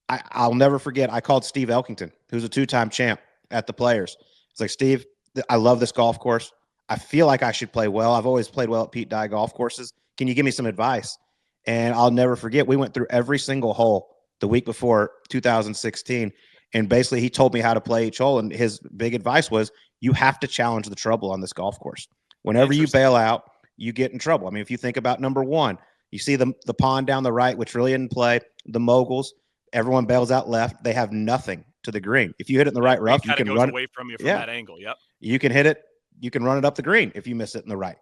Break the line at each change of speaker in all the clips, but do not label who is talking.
I'll never forget. I called Steve Elkington, who's a 2-time champ at the Players. It's like, Steve, I love this golf course. I feel like I should play well. I've always played well at Pete Dye golf courses. Can you give me some advice? And I'll never forget. We went through every single hole the week before 2016. And basically he told me how to play each hole. And his big advice was, you have to challenge the trouble on this golf course. Whenever you bail out, you get in trouble. I mean, if you think about number one, you see the pond down the right, which really didn't play, the moguls, everyone bails out left. They have nothing to the green. If you hit it in the right rough, you can run
away from you from that angle. Yep.
You can hit it. You can run it up the green if you miss it in the right.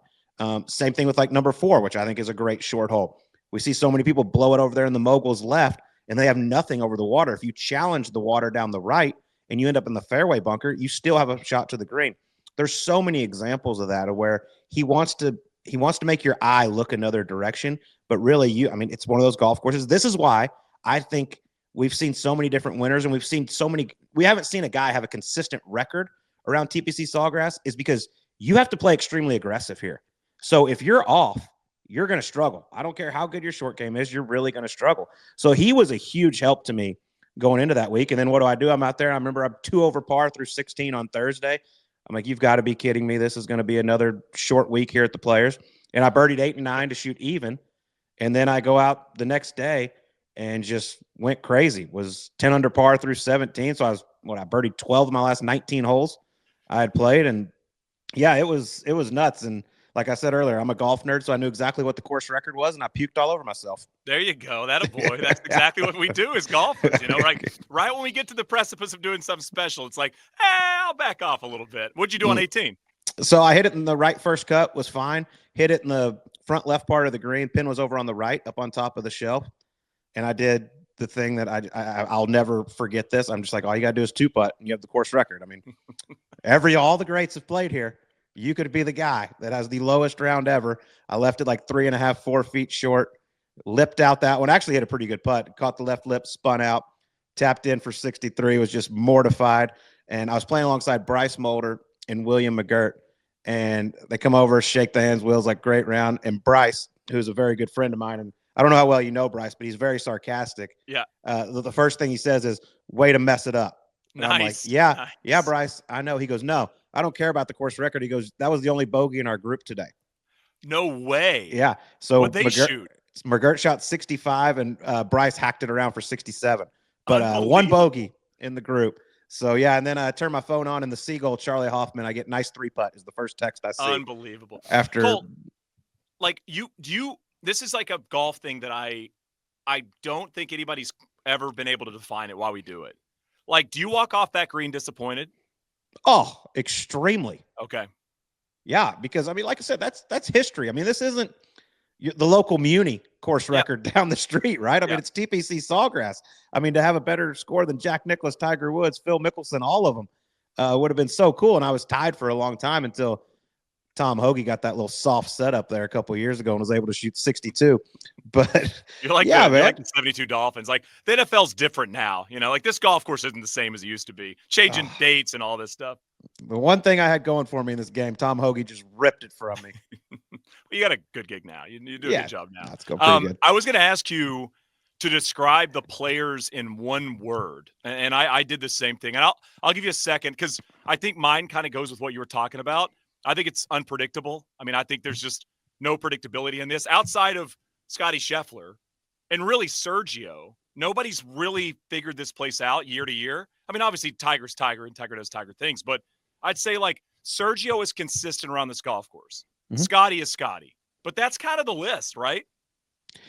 Same thing with like number 4, which I think is a great short hole. We see so many people blow it over there in the moguls left, and they have nothing over the water. If you challenge the water down the right and you end up in the fairway bunker, you still have a shot to the green. There's so many examples of that, of where he wants to make your eye look another direction, but really it's one of those golf courses. This is why I think we've seen so many different winners, and we haven't seen a guy have a consistent record around TPC Sawgrass, is because you have to play extremely aggressive here. So if you're off, you're going to struggle. I don't care how good your short game is, you're really going to struggle. So he was a huge help to me going into that week. And then what do? I'm out there. I remember I'm 2 over par through 16 on Thursday. I'm like, you've got to be kidding me. This is going to be another short week here at the Players. And I birdied 8 and 9 to shoot even. And then I go out the next day and just went crazy. Was 10 under par through 17. So I birdied 12 of my last 19 holes I had played. And yeah, it was nuts. And like I said earlier, I'm a golf nerd, so I knew exactly what the course record was, and I puked all over myself.
There you go. That a boy. That's exactly what we do as golfers. Right when we get to the precipice of doing something special, it's like, I'll back off a little bit. What'd you do on 18?
So I hit it in the right first cut, was fine. Hit it in the front left part of the green. Pin was over on the right, up on top of the shelf. And I did the thing that I'll never forget this. I'm just like, all you got to do is 2-putt, and you have the course record. I mean, all the greats have played here. You could be the guy that has the lowest round ever. I left it like 3.5, 4 feet short, lipped out that one. Actually hit a pretty good putt. Caught the left lip, spun out, tapped in for 63, was just mortified. And I was playing alongside Bryce Mulder and William McGirt. And they come over, shake the hands. Will's like, great round. And Bryce, who's a very good friend of mine, and I don't know how well you know Bryce, but he's very sarcastic.
Yeah.
The first thing he says is, way to mess it up. And
nice.
I'm like, yeah, Bryce, I know. He goes, no, I don't care about the course record. He goes, that was the only bogey in our group today.
No way.
Yeah. So
what'd they shoot?
McGirt shot 65, and Bryce hacked it around for 67. But 1 bogey in the group. So, yeah, and then I turn my phone on, and the Seagull, Charlie Hoffman, I get nice 3-putt is the first text I see.
Unbelievable.
After
Colt, like this is like a golf thing that I don't think anybody's ever been able to define it while we do it. Like, do you walk off that green disappointed?
Oh, extremely.
Okay.
Yeah, because, I mean, like I said, that's history. I mean, this isn't the local Muni course record down the street, right? I mean, it's TPC Sawgrass. I mean, to have a better score than Jack Nicklaus, Tiger Woods, Phil Mickelson, all of them would have been so cool. And I was tied for a long time until Tom Hoagie got that little soft setup there a couple of years ago and was able to shoot 62. But
you're like,
man.
You're like the 72 Dolphins. Like, the NFL's different now. Like, this golf course isn't the same as it used to be. Changing dates and all this stuff.
The one thing I had going for me in this game, Tom Hoagie just ripped it from me.
Well, you got a good gig now. You do a good job now.
Let's go pretty good.
I was going to ask you to describe the Players in one word, and I did the same thing. And I'll give you a second, because I think mine kind of goes with what you were talking about. I think it's unpredictable. I mean, I think there's just no predictability in this. Outside of Scottie Scheffler and really Sergio, nobody's really figured this place out year to year. I mean, obviously Tiger's Tiger and Tiger does Tiger things, but I'd say like Sergio is consistent around this golf course. Mm-hmm. Scottie is Scottie, but that's kind of the list, right?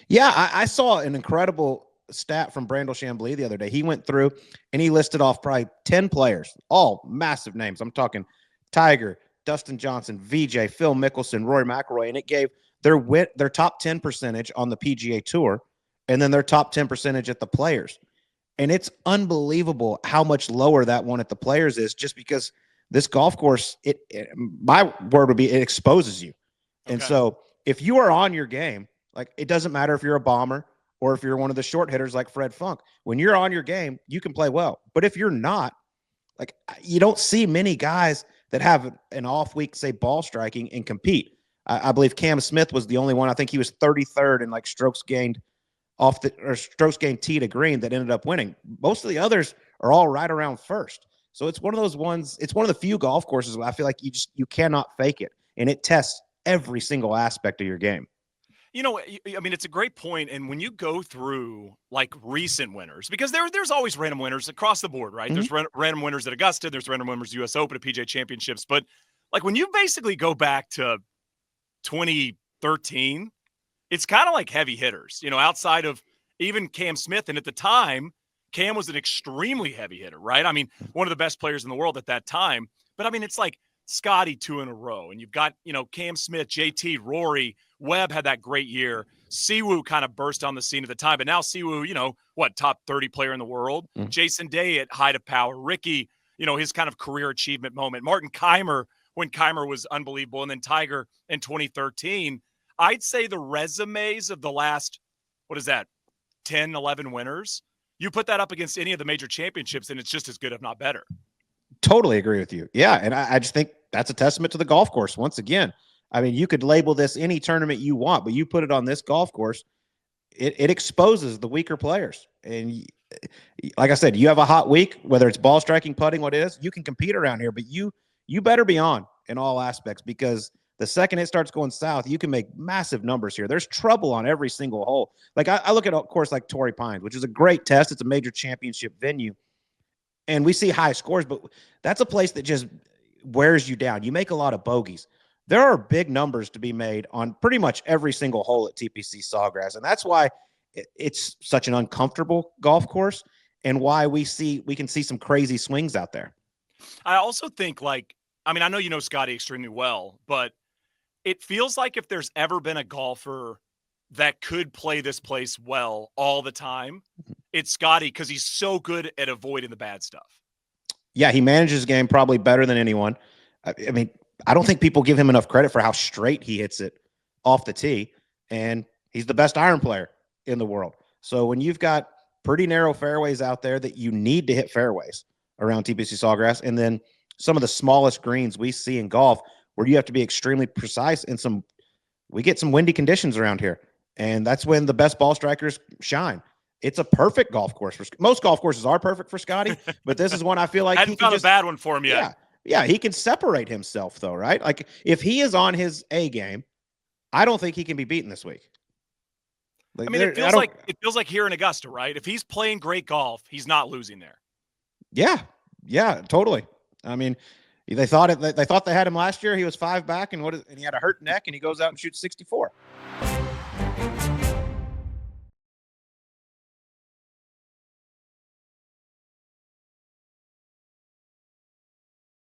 Yeah, I saw an incredible stat from Brandel Chambly the other day. He went through and he listed off probably 10 players, all massive names. I'm talking Tiger, Dustin Johnson, VJ, Phil Mickelson, Rory McIlroy, and it gave their top 10 percentage on the PGA Tour and then their top 10 percentage at the Players. And it's unbelievable how much lower that one at the Players is, just because this golf course, my word would be, it exposes you. Okay. And so if you are on your game, like, it doesn't matter if you're a bomber or if you're one of the short hitters like Fred Funk. When you're on your game, you can play well. But if you're not, like, you don't see many guys that have an off week, say, ball striking and compete. I believe Cam Smith was the only one. I think he was 33rd in like strokes gained off the or strokes gained tee to green that ended up winning. Most of the others are all right around first. So it's one of those ones. It's one of the few golf courses where I feel like you cannot fake it, and it tests every single aspect of your game.
You know, I mean, it's a great point. And when you go through like recent winners, because there's always random winners across the board, right?
Mm-hmm.
There's random winners at Augusta, there's random winners at US Open, at PGA Championships. But like when you basically go back to 2013, it's kind of like heavy hitters, you know, outside of even Cam Smith. And at the time, Cam was an extremely heavy hitter, right? I mean, one of the best players in the world at that time. But I mean, it's like Scottie 2 in a row. And you've got, you know, Cam Smith, JT, Rory, Webb had that great year. Siwoo kind of burst on the scene at the time. But now Siwoo, you know, top 30 player in the world.
Mm-hmm.
Jason Day at height of power. Ricky, you know, his kind of career achievement moment. Martin Keimer, when Keimer was unbelievable. And then Tiger in 2013. I'd say the resumes of the last, 10, 11 winners, you put that up against any of the major championships, and it's just as good, if not better.
Totally agree with you. Yeah, and I just think that's a testament to the golf course. Once again, I mean, you could label this any tournament you want, but you put it on this golf course, it exposes the weaker players. And like I said, you have a hot week, whether it's ball striking, putting, what it is, you can compete around here, but you better be on in all aspects, because the second it starts going south, you can make massive numbers here. There's trouble on every single hole. Like I look at a course like Torrey Pines, which is a great test. It's a major championship venue. And we see high scores, but that's a place that just wears you down. You make a lot of bogeys. There are big numbers to be made on pretty much every single hole at TPC Sawgrass. And that's why it's such an uncomfortable golf course, and why we can see some crazy swings out there.
I also think, like, I mean, I know you know Scottie extremely well, but it feels like if there's ever been a golfer that could play this place well all the time, it's Scottie, because he's so good at avoiding the bad stuff.
Yeah, he manages his game probably better than anyone. I mean, I don't think people give him enough credit for how straight he hits it off the tee, and he's the best iron player in the world. So when you've got pretty narrow fairways out there that you need to hit fairways around TPC Sawgrass, and then some of the smallest greens we see in golf where you have to be extremely precise, and we get some windy conditions around here, and that's when the best ball strikers shine. It's a perfect golf course. Most golf courses are perfect for Scottie, but this is one I feel like
I hadn't found a bad one for him yet.
Yeah, he can separate himself though, right? Like if he is on his A game, I don't think he can be beaten this week.
Like, I mean, it feels like here in Augusta, right? If he's playing great golf, he's not losing there.
Yeah, totally. I mean, they thought they had him last year. He was 5 back, and he had a hurt neck, and he goes out and shoots 64.